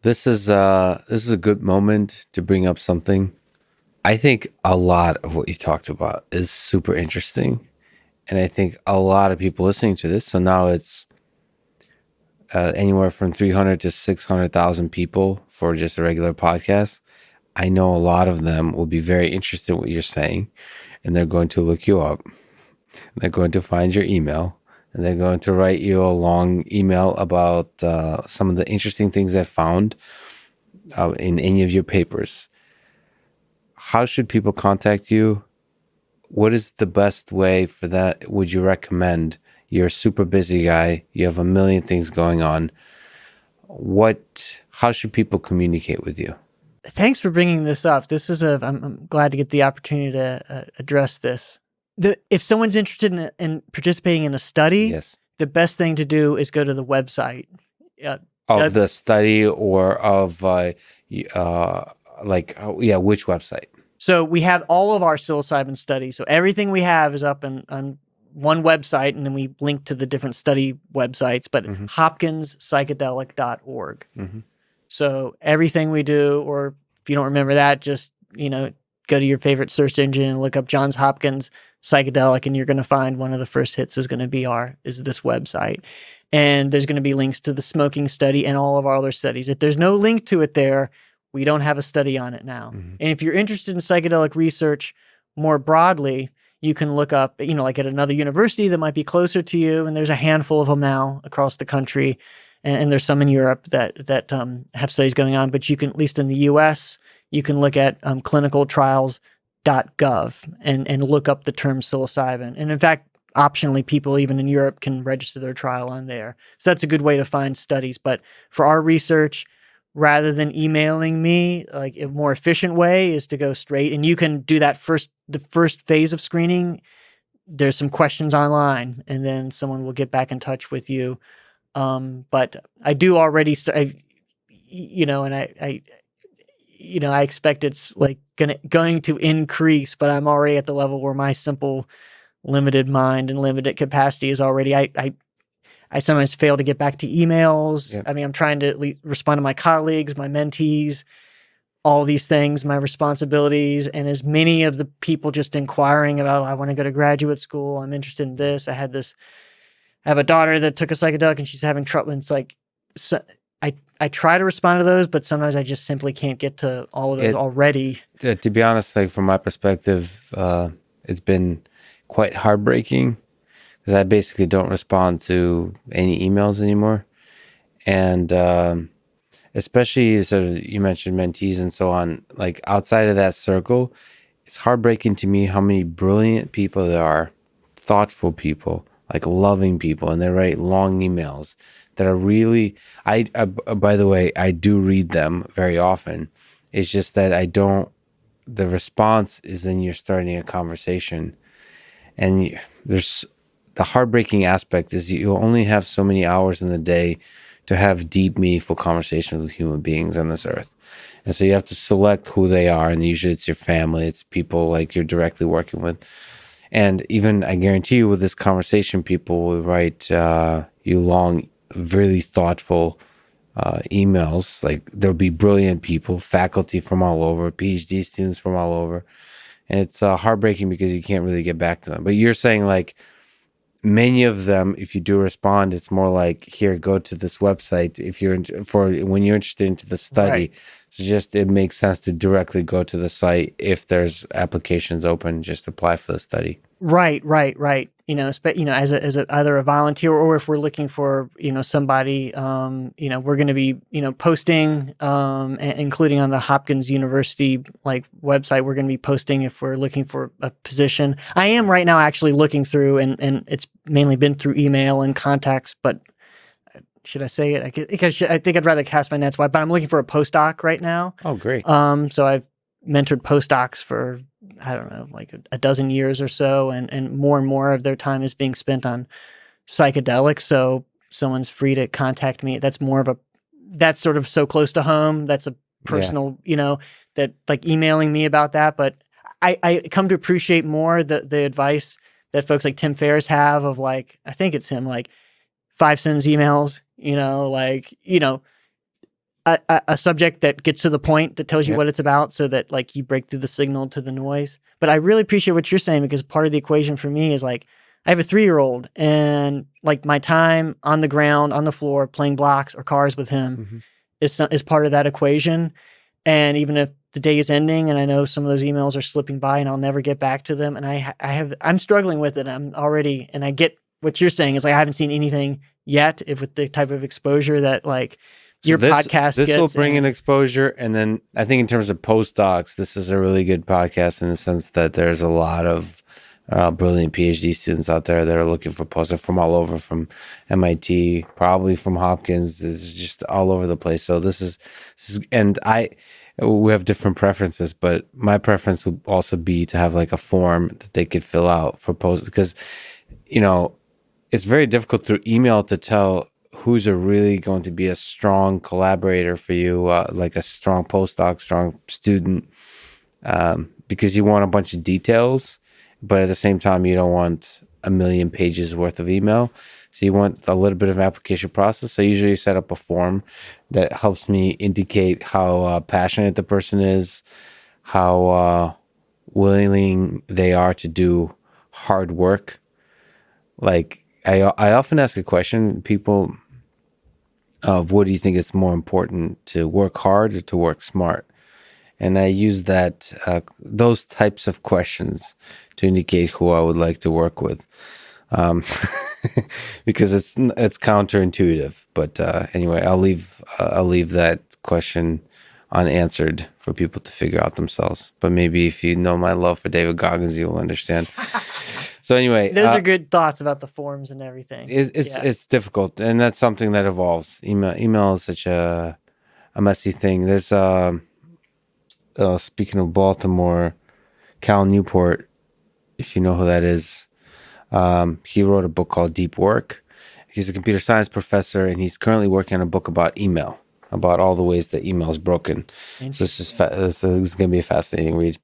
This is a good moment to bring up something. I think a lot of what you talked about is super interesting, and I think a lot of people listening to this. So now it's anywhere from 300 to 600,000 people for just a regular podcast. I know a lot of them will be very interested in what you're saying, and they're going to look you up. They're going to find your email, and they're going to write you a long email about some of the interesting things they found in any of your papers. How should people contact you? What is the best way for that? Would you recommend? You're a super busy guy. You have a million things going on. How should people communicate with you? Thanks for bringing this up. I'm glad to get the opportunity to address this. If someone's interested in participating in a study, Yes. the best thing to do is go to the website. Of the study or of which website? So we have all of our psilocybin studies. So everything we have is up on one website, and then we link to the different study websites, but hopkinspsychedelic.org. Mm-hmm. So everything we do, or if you don't remember that, just, go to your favorite search engine and look up Johns Hopkins psychedelic, and you're going to find one of the first hits is going to be this website. And there's going to be links to the smoking study and all of our other studies. If there's no link to it there, we don't have a study on it now. Mm-hmm. And if you're interested in psychedelic research more broadly, you can look up, like at another university that might be closer to you. And there's a handful of them now across the country. And there's some in Europe that have studies going on. But you can, at least in the US, you can look at clinicaltrials.gov and look up the term psilocybin. And in fact, optionally, people even in Europe can register their trial on there. So that's a good way to find studies. But for our research, rather than emailing me, like a more efficient way is to go straight. And you can do that the first phase of screening. There's some questions online, and then someone will get back in touch with you. But I do already I expect it's like going to increase, but I'm already at the level where my simple limited mind and limited capacity is already, I sometimes fail to get back to emails. Yep. I mean, I'm trying to respond to my colleagues, my mentees, all these things, my responsibilities, and as many of the people just inquiring about, I want to go to graduate school, I'm interested in this. I have a daughter that took a psychedelic and she's having trouble. And it's like, so I try to respond to those, but sometimes I just simply can't get to all of those already. To be honest, like from my perspective, it's been quite heartbreaking because I basically don't respond to any emails anymore. And especially sort of, you mentioned mentees and so on, like outside of that circle, it's heartbreaking to me how many brilliant people there are, thoughtful people, like loving people, and they write long emails that are really, by the way, I do read them very often. It's just that the response is then you're starting a conversation, and there's the heartbreaking aspect is you only have so many hours in the day to have deep, meaningful conversations with human beings on this earth. And so you have to select who they are, and usually it's your family, it's people like you're directly working with. And even, I guarantee you, with this conversation, people will write you long, really thoughtful emails. Like there'll be brilliant people, faculty from all over, PhD students from all over. And it's heartbreaking because you can't really get back to them. But you're saying like many of them, if you do respond, it's more like, here, go to this website if you're when you're interested into the study. Right. So just it makes sense to directly go to the site. If there's applications open, just apply for the study. Right. As either a volunteer, or if we're looking for, somebody, we're going to be, posting, including on the Hopkins University website, we're going to be posting if we're looking for a position. I am right now actually looking through, and it's mainly been through email and contacts, but should I say it? I think I'd rather cast my nets wide, but I'm looking for a postdoc right now. Oh, great. So I've mentored postdocs for, I don't know, like a dozen years or so, and more of their time is being spent on psychedelics. So someone's free to contact me. That's sort of so close to home. That's a personal, that like emailing me about that. But I come to appreciate more the advice that folks like Tim Ferriss have of I think it's him, 5 sentence emails, a subject that gets to the point, that tells you Yep. what it's about, so that like you break through the signal to the noise. But I really appreciate what you're saying, because part of the equation for me is like, I have a 3-year-old, and like my time on the ground, on the floor, playing blocks or cars with him Mhm. is part of that equation. And even if the day is ending and I know some of those emails are slipping by and I'll never get back to them, and I'm struggling with it. I'm already, and I get what you're saying. It's like I haven't seen anything yet if with the type of exposure that like So your podcast this will gets. bring in And exposure, and then I think in terms of postdocs, this is a really good podcast in the sense that there's a lot of brilliant PhD students out there that are looking for postdocs from all over, from MIT, probably from Hopkins. This is just all over the place. So this is, and we have different preferences, but my preference would also be to have like a form that they could fill out for post, because you know it's very difficult through email to tell who's a really going to be a strong collaborator for you, like a strong postdoc, strong student, because you want a bunch of details, but at the same time, you don't want a million pages worth of email. So you want a little bit of application process. So I usually set up a form that helps me indicate how passionate the person is, how willing they are to do hard work. Like I often ask a question, people, of what do you think is more important, to work hard or to work smart? And I use that those types of questions to indicate who I would like to work with, um, because it's counterintuitive. But anyway, I'll leave that question unanswered for people to figure out themselves. But maybe if you know my love for David Goggins, you'll understand. So anyway, those are good thoughts about the forms and everything. Yeah. it's difficult, and that's something that evolves. Email is such a messy thing. There's speaking of Baltimore, Cal Newport, if you know who that is, he wrote a book called Deep Work. He's a computer science professor, and he's currently working on a book about email, about all the ways that email is broken. So it's just Interesting. this is going to be a fascinating read.